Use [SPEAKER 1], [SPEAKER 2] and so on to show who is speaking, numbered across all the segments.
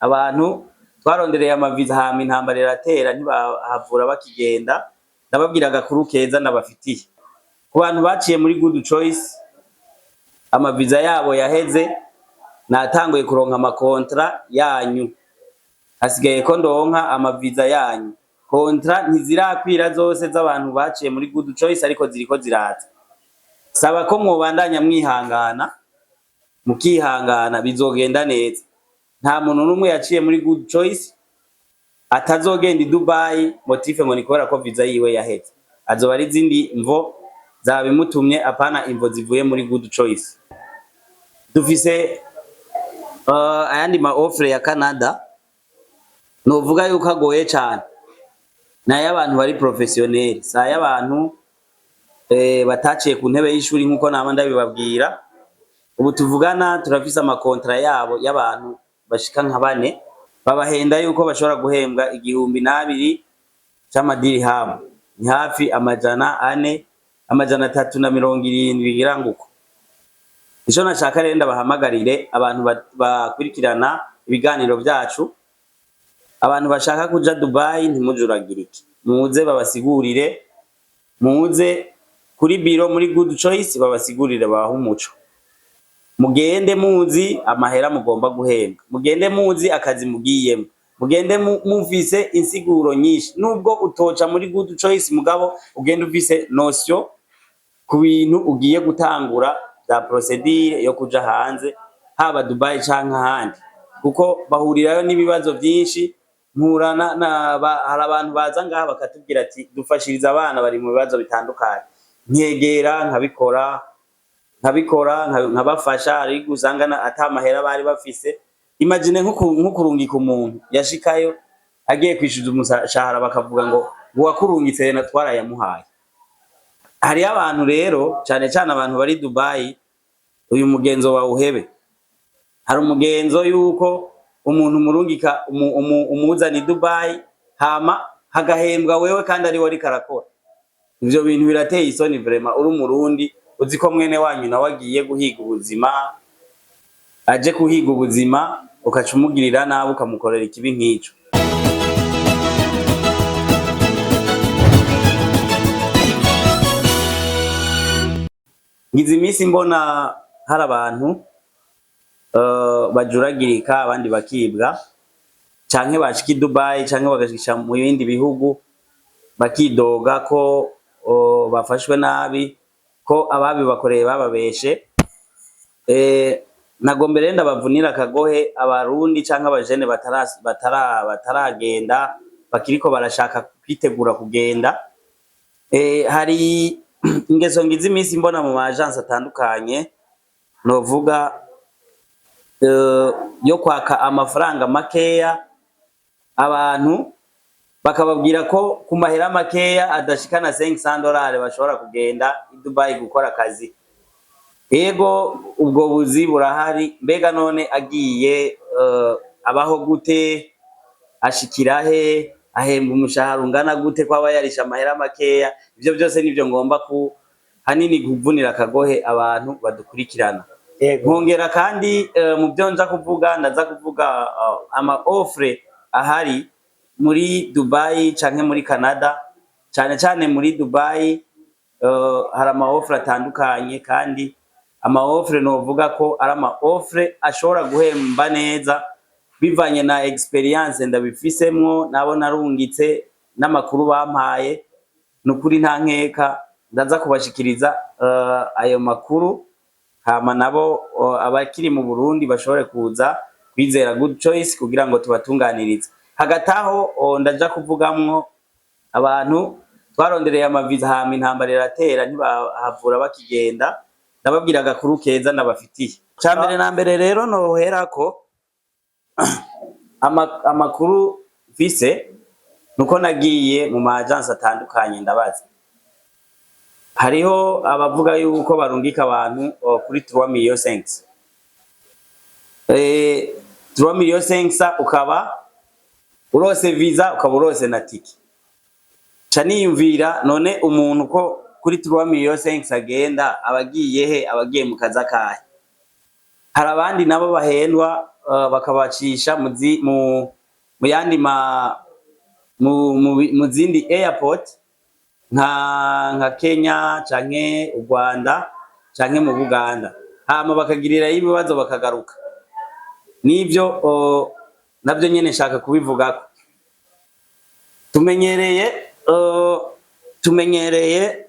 [SPEAKER 1] abantu twarondereye amaviza hama intambara iratera ntibahavura bakigenda. Ndababwira agakuru keza nabafitiye ku bantu baciye muri good choice, amaviza yabo yaheze, natanguye kuronka amakontra yanyu, hasigaye ko ndonka amaviza yanyu. Kontra ntizirakwira zose z'abantu baciye muri good choice, ariko ziriko ziraza. Saba ko mwobandanya mwihangana, mukihangana bizogenda neza. Nta muntu numwe yaciye muri good choice atazogenda i Dubai motive ngo nikora ko viza yiwe yaheze. Azoba ari zindi mvo zabimutumye, apana imvo zivuye muri good choice. Dufise ayandi ma offer ya Canada, novuga yuko agoye cyane. Naye abantu bari professionnel, saya abantu bataciye ku ntebe y'ishuri nkuko nama ndabibabwira. Ubu tuvugana turafise amakontra yabo y'abantu bashika nka 4, babahenda yuko bashobora guhembwa 2,200 c'amadirihamu, ni hafi amajana 4, amajana 370 bigiranguko. Ico nashaka rero ndabahamagarire abantu bakurikirana ibiganiro byacu, abantu bashaka kuja Dubai ntimujuragirike, muze babasigurire, muze kuri biro muri good choice babasigurire babaha umuco. Mugende muzi amahera mugomba guhembwa, mugende muzi akazi mugiyemo, mugende mufise insiguro nyinshi. Nubwo utoca muri good choice mugabo ugende ufise notion ku bintu ugiye gutangura za procedure yo kuja hanze, haba Dubai canke ahandi, kuko bahurirayo n'ibibazo byinshi. Mpurana hari abantu baza ngaha bakatubwira ati dufashiriza abana bari mu bibazo bitandukanye, nkegera nkabikora nkabafasha, ariko usanga atamahera bari bafise. Imagine nko kurungika umuntu yashikayo agiye kwishyuza umushahara bakavuga ngo wakurungitse na twarayamuhaye. Hari abantu rero cyane cyane abantu bari Dubai, uyu mugenzo wawuhebe. Hari umugenzo yuko umuntu murungika umuzani Dubai hama hagahembwa wewe kandi ari wari karakora. Ivyo bintu birateye isoni vraiment. Uri umurundi uzi ko mwene wanyu nawe agiye guhiga ubuzima, aje kuhiga ubuzima, ukacumugirira nabi ukamukorera ikibi nk'ico. Ngize iminsi mbona hari abantu bajuragirika, abandi bakibwa, canke bashika i Dubai canke bagashikisha mu bindi bihugu bakidoga ko bafashwe nabi, ko ababi bakoreye bababeshe. Nagombe renda bavunira akagohe abarundi canke abajene bataragenda bakiriko barashaka kwitegura kugenda. Hari ingeso ngize iminsi mbona mu agence atandukanye, novuga yo kwaka amafaranga makeya abantu, bakababwira ko ku mahera makeya adashikana $500 bashobora kugenda i Dubai gukora akazi. Ego ubwo buzi burahari, mbega none agiye abaho gute, ashikirahe, ahembwa umushahara ungana gute ko aba yarisha amahera makeya? Ivyo byose nivyo ngomba ku hanini kuvunira akagohe abantu badukurikirana. Nkongera kandi mu byo nza kuvuga, ndaza kuvuga ama offre ahari muri Dubai canke muri Canada. Cyane muri Dubai hari ama offre atandukanye, kandi ama offre novuga ko ari ama offre ashobora guhemba neza bivanye na experience ndabifisemwo, nabo narungitse n'amakuru bampaye. Nukuri nta nkeka ndaza kubashikiriza ayo makuru, hama nabo abakiri mu Burundi bashobore kuza kwizera good choice kugira ngo tubatunganirize. Hagati aho ndaja kuvugamwo abantu twarondereye amaviza hama intambara iratera ntibahavura bakigenda. Ndababwira agakuru keza nabafitiye. Cambere na mbere rero noherako amakuru mfise nuko nagiye mu agence atandukanye ndabaza. Hariho abavuga yuko barungika abantu kuri 3,500,000. 3,500,000 ukaba urose visa, ukaba urose na tiki. Caniyumvira none umuntu ko kuri 3,500,000 agenda abagiye he, abagiye mu kazi akahe? Hari abandi nabo bahendwa bakabacisha mu yandi mu zindi airport nka Kenya canke u Rwanda canke mu Buganda, hama bakagirirayo ibibazo bakagaruka. Nivyo navyo nyene nshaka kubivugako. Tumenyereye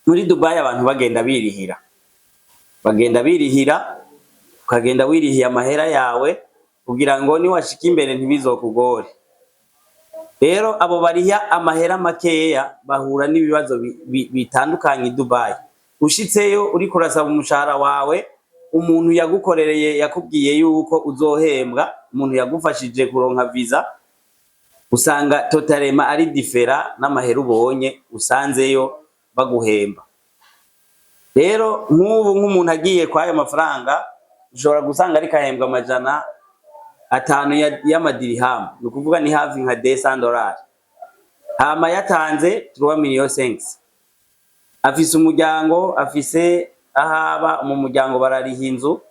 [SPEAKER 1] muri Dubai abantu bagenda birihira, ukagenda wirihiye amahera yawe kugira ngo niwashika imbere ntibizokugore. Rero abo bariha amahera makeya bahura n'ibibazo bitandukanye i Dubai. Ushitseyo uriko urasaba umushahara wawe, umuntu yagukorereye yakubwiye yuko uzohembwa, umuntu yagufashije kuronka visa, usanga totalement ari different n'amahera ubonye usanzeyo baguhemba. Rero nk'ubu nk'umuntu agiye kwayo mafaranga ushobora gusanga ariko ahembwa amajana 5 y'amadirihamu, ni ukuvuga ni hafi nka $200. Hama yatanze 3 million 5. Afise umuryango, afise ahaba mu muryango barariha inzu,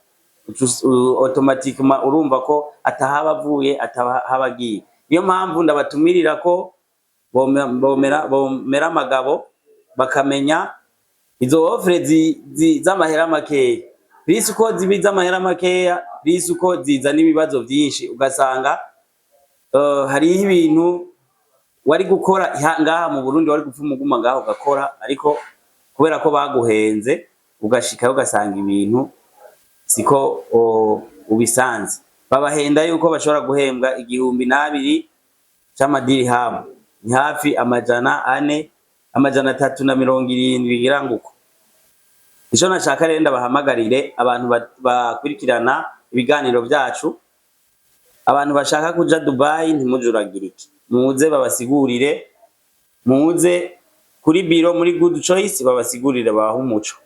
[SPEAKER 1] automatiquement urumva ko atahaba avuye atahaba agiye. Niyo mpamvu ndabatumirira ko bomera amagabo bakamenya izo offre z'amahera makeya. Bisi uko zibiza amahera makeya, bisi uko ziza n'ibibazo vyinshi, ugasanga hariho ibintu wari gukora ngaha mu Burundi wari gupfuma uguma ngaho ugakora, ariko kubera ko baguhenze ugashikayo ugasanga ibintu siko ubisanze. Babahenda yuko bashobora guhembwa 2,000 c'amadirihamu, ni hafi amajana 370 bigira nguko. Ico nashaka rero ndabahamagarire abantu bakurikirana ibiganiro byacu, abantu bashaka kuja Dubai ntimujuragirike, muze babasigurire, muze kuri biro muri Good Choice babasigurire babaha umuco.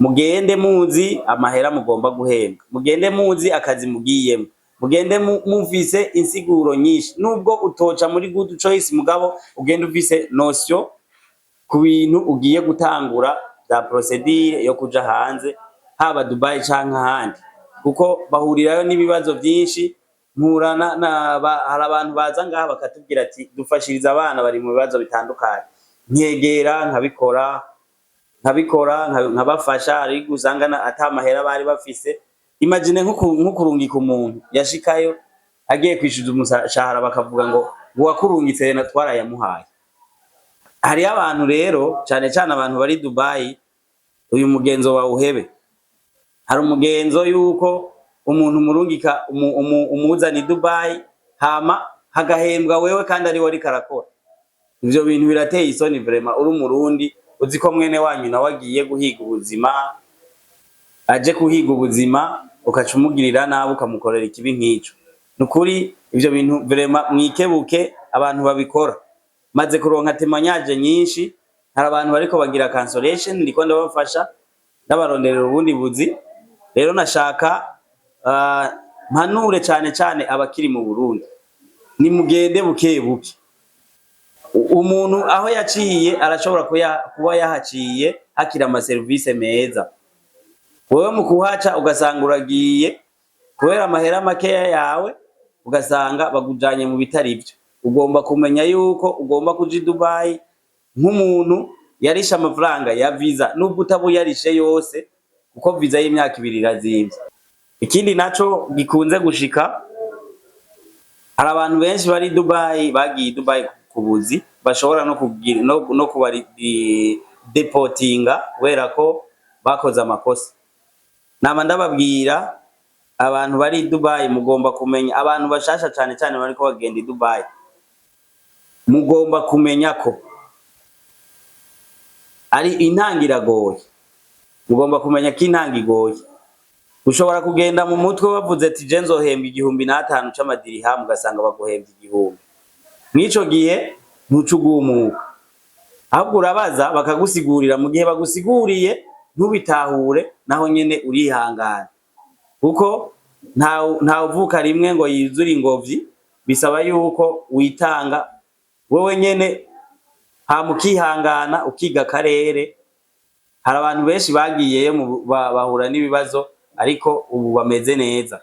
[SPEAKER 1] Mugende muzi amahera mugomba guhembwa, mugende muzi akazi mugiyemo, mugende mufise insiguro nyinshi. Nubwo utoca muri Good Choice mugabo ugende ufise notion ku bintu ugiye gutangura za procedure yo kuja hanze, haba Dubai canke ahandi, kuko bahurirayo n'ibibazo vyinshi. Hari abantu baza ngaha bakatubwira ati dufashiriza abana bari mu bibazo bitandukanye, nkegera nkabafasha, ariko usanga atamahera bari bafise. Imagine nko kurungika umuntu yashikayo agiye kwishyuza umushahara bakavuga ngo wakurungitse na twarayamuhaye. Hari abantu rero cyane abantu bari Dubai, uyu mugenzo wawuhebe. Hari umugenzo yuko umuntu murungika umuzani Dubai hama hagahembwa wewe kandi ari wari karakora. Ivyo bintu birateye isoni vraiment. Uri umurundi uzi ko mwene wanyu nawe agiye guhiga ubuzima, aje kuhiga ubuzima ukacumugirira nabi ukamukorera ikibi nk'ico. Nukuri ivyo bintu vraiment mwikebuke abantu babikora. Maze kuronka temanyaje nyinshi, hari abantu bariko bagira cancellation, ndiko ndabafasha ndabaronderera ubundi buzi. Rero nashaka mpanure cyane abakiri mu Burundi, ni mugende bukebuke. Umuntu aho yaciye arashobora kuba yahaciye hakira ama service meza. Wewe mu kuhaca ugasanga uragiye kubera amahera makeya yawe, ugasanga bagujanye mu bitari byo. Ugomba kumenya yuko ugomba kuja Dubai nk'umuntu yarisha amafaranga ya visa, nubwo utabuyarishe yose, kuko visa y'imyaka 2 irazimvye. Ikindi naco gikunze gushika, hari abantu benshi bari Dubai bagiye Dubai kubuzi, bashobora no kubari deportinga kubera ko bakoze amakosa. Nama ndababwira abantu bari Dubai mugomba kumenya, abantu bashasha cyane bariko bagenda Dubai, mugomba kumenya ko ari intangiragoye. Mugomba kumenya ko intangigoye. Ushobora kugenda mu mutwe bavuze ati je nzohembwa 1,500 c'amadirihamu, ugasanga baguhembye 1,000. Mwico gihe ntucugumuka, ahubwo urabaza bakagusigurira. Mu gihe bagusiguriye ntubitahure, naho nyene urihangana, kuko nta uvuka rimwe ngo yizuri ingobyi. Bisaba yuko witanga wewe nyene, hamukihangana ukiga karere. Hari abantu benshi bagiyeyo bahura n'ibibazo, ariko ubu bameze neza.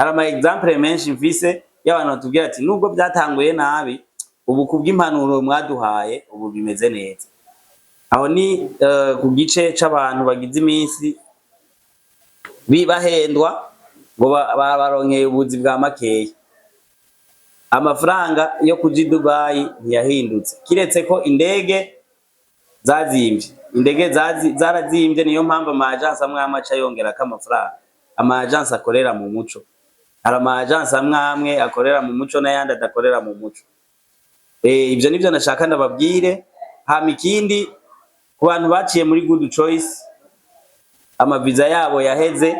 [SPEAKER 1] hari ama example menshi mfise y'abantu batubwira ati nubwo byatanguye nabi ubu kubw'impanuro mwaduhaye ubu bimeze neza. Aho ni ku gice c'abantu bagize iminsi bibahendwa ngo baronkeye ubuzi bwa makeya. Amafaranga yo kuja Dubai ntiyahindutse kiretse ko indege zazimvye, indege zarazimvye, niyo mpamvu ama agence amwe amaca yongera ko amafaranga. Ama agence akorera mu muco, hari ama agence amwe akorera mu muco n'ayandi adakorera mu muco. Ivyo nivyo nashaka ndababwire. Hama ikindi ku bantu baciye muri Good Choice ama visa yabo yaheze,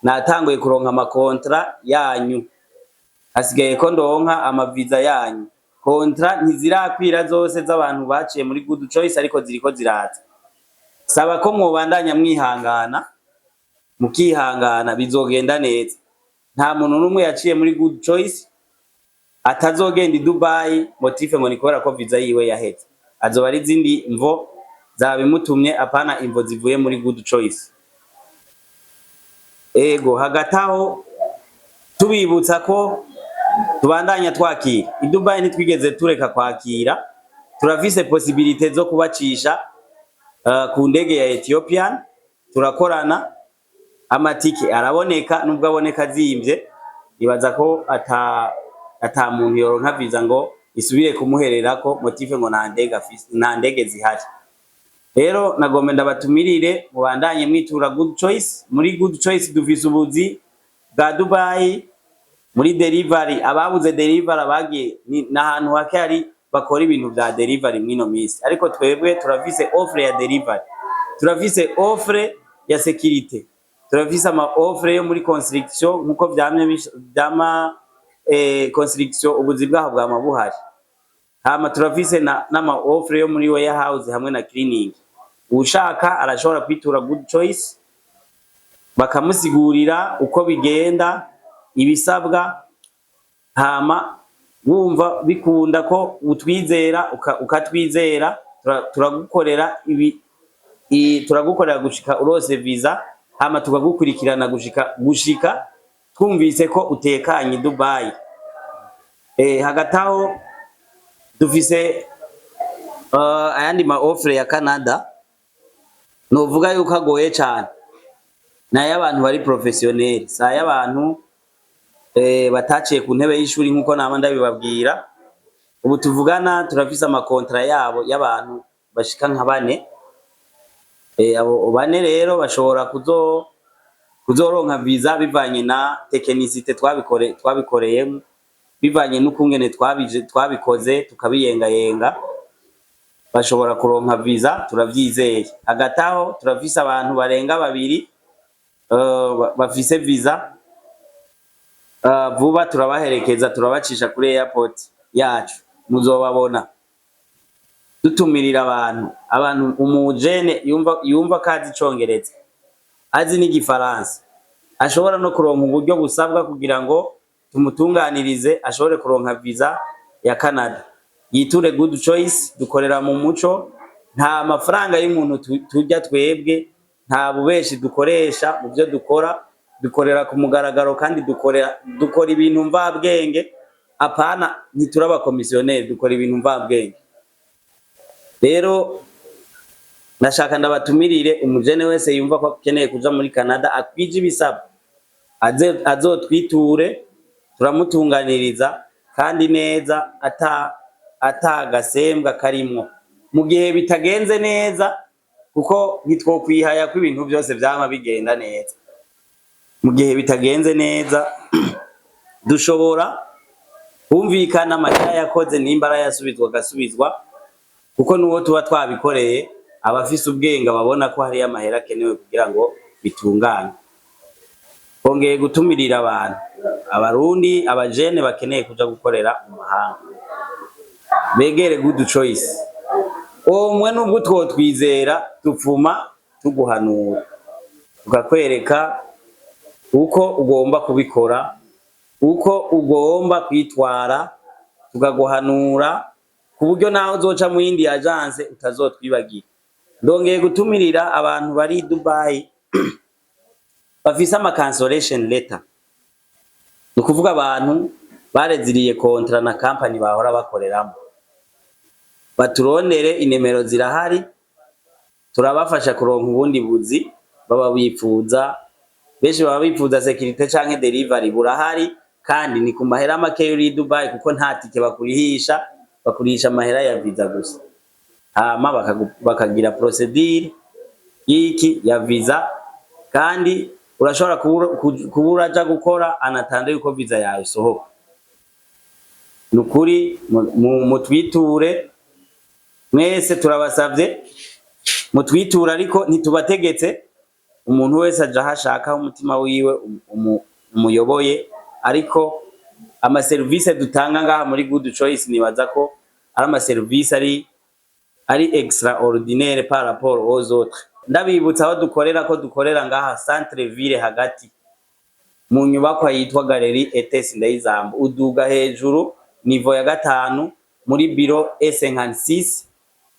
[SPEAKER 1] natanguye kuronka ama kontra yanyu, hasigaye ko ndonka ama visa yanyu. Kontra ntizirakwira zose z'abantu baciye muri Good Choice ariko ziriko ziraza. Saba ko mwobandanya mwihangana, mukihangana bizogenda neza. Nta muntu numwe yaciye muri Good Choice atazogenda i Dubai motive ngo nikora ko visa yiwe yaheze. Azoba ari zindi mvo zabimutumye, apana imvo zivuye muri Good Choice. Ego hagataho tubibutsa ko tubandanya twakira. I Dubai ntitwigeze tureka kwakira. Turafise possibilité zo kubacisha ku ndege ya Ethiopian, turakorana, amatike araboneka, nubwo aboneka zimvye. Ibaza ko ata muntu yoronka visa ngo isubire kumuhererako motive ngo nta ndege zihari. Rero nagombe ndabatumirire mubandanye mwitura Good Choice. Muri Good Choice dufise ubuzi bwa Dubai muri delivery. Ababuze delivery bagiye n'ahantu hake hari bakora ibintu bya delivery mwino misi, ariko twebwe turafise offre ya delivery, turafise offre ya sécurité, turafise ama offre yo muri construction nkuko byama construction ubuzi bwaho bwa mabuhari. Hama turafise n'ama offre yo muri warehouse hamwe na cleaning. Ushaka arashobora kwitura Good Choice bakamusigurira uko bigenda, ibisabwa. Hama wumva bikunda ko utwizera ukatwizera, turagukorera turagukorera gushika urose visa. Hama tukagukurikirana gushika twumvise ko utekanye Dubai. Hagataho dufise ayandi ma offre ya Canada, novuga yuko agoye cyane, nayo abantu bari professionnel, saya abantu bataciye ku ntebe y'ishuri nkuko nama ndabibabwira. Ubu tuvugana turafise ama kontra yabo y'abantu bashika nka 4. Abo 4 rero bashobora kuzoronka visa bivanye na technicité twabikoreyemo, bivanye n'ukungene twabikoze tukabiyengayenga, bashobora kuronka visa, turavyizeye. Hagataho turafise abantu barenga 2 bafise visa. Vuba turabaherekeza, turabacisha kuri airport yacu, muzobabona. Dutumirira abantu umujene yumva kazi Congereza, azi n'igifaransa, ashobora no kuronka uburyo busabwa kugira ngo tumutunganirize ashobore kuronka visa ya Canada. Yiture Good Choice, dukorera mu muco, nta mafaranga y'umuntu tujya twebwe, nta bubeshi dukoresha mu byo dukora. Dukorera ku mugaragaro kandi dukora ibintu mvabwenge, apana ntituraba komisioneri, dukora ibintu mvabwenge. Rero nashaka ndabatumirire umujene wese yumva ko akeneye kuja muri Canada akwije ibisaba, azotwiture, turamutunganiriza kandi neza ata gasembwa karimwo. Mu gihe bitagenze neza, kuko ntitwokwihaya ko ibintu byose byama bigenda neza, mu gihe bitagenze neza dushobora kumvikana amahera yakoze nimbara yasubizwa gasubizwa, kuko nuwo tuba twabikoreye abafise ubwenge babona ko hari amahera akenewe kugira ngo bitungane. Kongeye gutumirira abantu abarundi abajene bakeneye kuja gukorera mu mahanga, begere Good Choice. Omwe nubwo twizera tupfuma tuguhanura, tukakwereka uko ugomba kubikora, uko ugomba kwitwara, tukaguhanura ku buryo naho uzoca mu yindi agence utazotwibagira. Ndongeye gutumirira abantu bari Dubai bafise ama cancellation letter. nukuvuga abantu bareziriye kontra na company bahora bakoreramo, baturondere inimero zirahari, turabafasha kuronka ubundi buzi baba bifuza. Benshi baba bifuza security canke delivery, burahari kandi ni ku mahera make yuri Dubai, kuko nta tike bakurihisha, bakurihisha amahera ya visa gusa. Hama bakagira procedure y'iki ya visa, kandi urashobora kubura aja gukora anatanda yuko visa yawe isohoka. Nukuri mutwiture mwese, turabasavye mutwitura, ariko ntitubategetse. Umuntu wese aja hashaka umutima wiwe umuyoboye, ariko ama service dutanga ngaha muri Good Choice nibaza ko ari ama service ari extraordinaire par rapport aux autres. Ndabibutsa aho dukorera ko dukorera ngaha centre ville hagati mu nyubako yitwa Galerie ETS Ndayizamba, uduga hejuru niveau ya 5 muri biro S56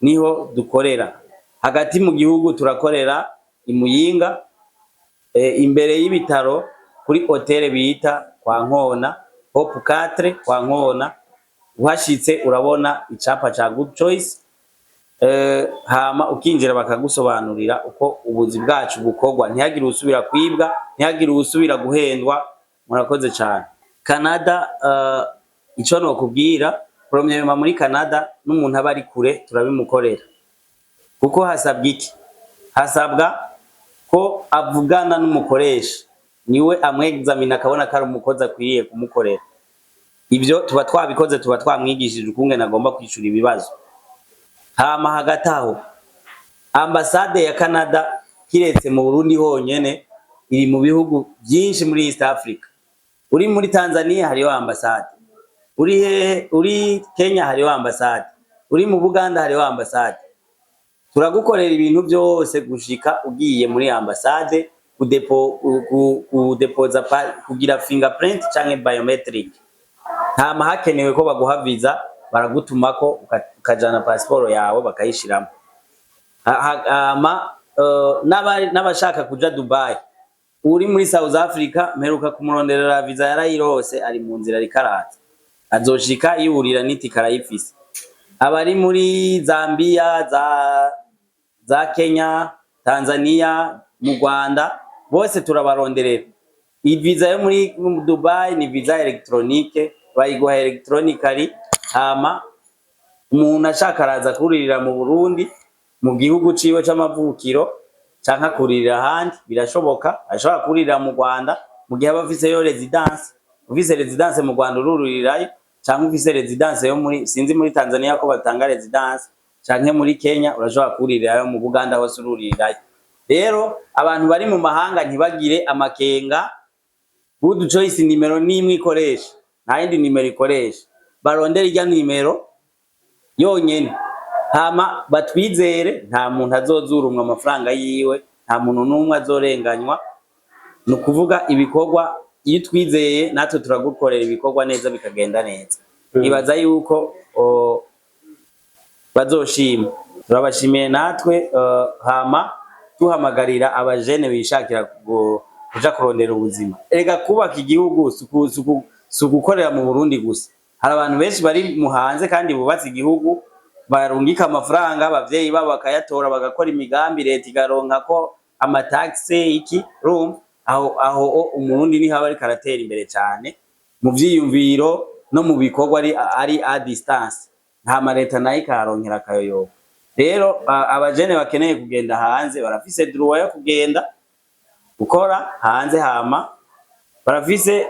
[SPEAKER 1] niho dukorera. Hagati mu gihugu turakorera Imuyinga, imbere y'ibitaro kuri hotel bita kwa Nkona, Hope 4 kwa Nkona. Uhashitse urabona icapa ca Good Choice, hama ukinjira bakagusobanurira uko ubuzi bwacu bukorwa. Ntihagire usubira kwibwa, ntihagire usubira guhendwa. Murakoze cyane. Canada, ico no kubwira premièrement muri Canada, n'umuntu aba ari kure turabimukorera, kuko hasabwa iki? Hasabwa ko avugana n'umukoresha, niwe amwexamina akabona ko ari umukozi akwiriye kumukorera. Ibyo tuba twabikoze, tuba twamwigishije ukungene agomba kwishura ibibazo. Hama hagati aho ambasade ya Canada kiretse mu Burundi honyene iri mu bihugu byinshi muri East Africa. Uri muri Tanzania hariho ambasade, uri Kenya hariho ambasade, uri mu Buganda hariho ambasade. Turagukorera ibintu byose gushika ugiye muri ambasade kudepoza kugira fingerprint canke biometric. Hama hakenewe ko baguha visa, baragutumako ukajana passport yawe bakayishiramo. Hama n'abashaka kuja Dubai, uri muri South Africa mperuka kumuronderera visa yarayirose, ari mu nzira rikaraza, azoshika yurira n'itikara yifise. Abari muri Zambia, za Kenya, Tanzania, mu Rwanda bose turabaronderera. Visa yo muri Dubai ni visa electronique, bayiguha electronically. Hama umuntu ashaka araza kuririra mu Burundi mu gihugu ciwe c'amavukiro, canka kuririra handi birashoboka. Ashobora kuririra mu Rwanda mu gihe abafise yo residence. Ufise residence mu Rwanda ururirayo, canke ufise residence yo muri sinzi muri Tanzania ko batanga residence, canke muri Kenya urashobora kuririrayo, mu Buganda hose ururirayo. Rero abantu bari mu mahanga ntibagire amakenga, Good Choice nimero nimwe ikoresha, nta yindi nimero ikoresha. Barondera irya nimero yonyene, hama batwizere, nta muntu azozurumwa amafaranga yiwe, nta muntu numwe azorenganywa. Nukuvuga ibikorwa iyo twizeye natwe turagukorera ibikorwa neza bikagenda neza. Ibaza yuko bazoshima. Turabashimiye natwe. Hama tuhamagarira abajene bishakira kuja kurondera ubuzima. Ega kubaka igihugu sugukorera mu Burundi gusa. Hari abantu benshi bari mu hanze kandi bubatse igihugu, barungika amafaranga, abavyeyi babo bakayatora bagakora imigambi, leta igaronka ko amataxe iki room. Aho umurundi ni haba ari karatera imbere cyane mu vyiyumviro no mu bikorwa ari a distance. Nta mareta nayo ikaronkera akayoyo. Rero abajene bakeneye kugenda hanze barafise droit yo kugenda gukora hanze, hama barafise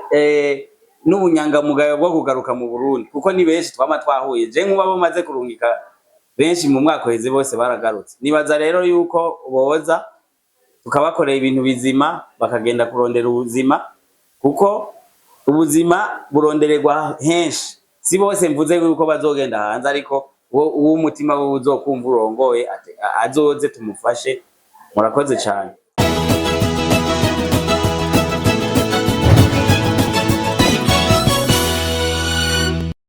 [SPEAKER 1] n'ubunyangamugayo bwo kugaruka mu Burundi, kuko ni benshi twama twahuye. Je nkuba bamaze kurungika benshi mu mwaka heze bose baragarutse. Nibaza rero yuko boza tukabakorera ibintu bizima, bakagenda kurondera ubuzima, kuko ubuzima burondererwa henshi. Si bose mvuze yuko bazogenda hanze, ariko uwo umutima we uzokumva urongoye azoze tumufashe. Murakoze cyane.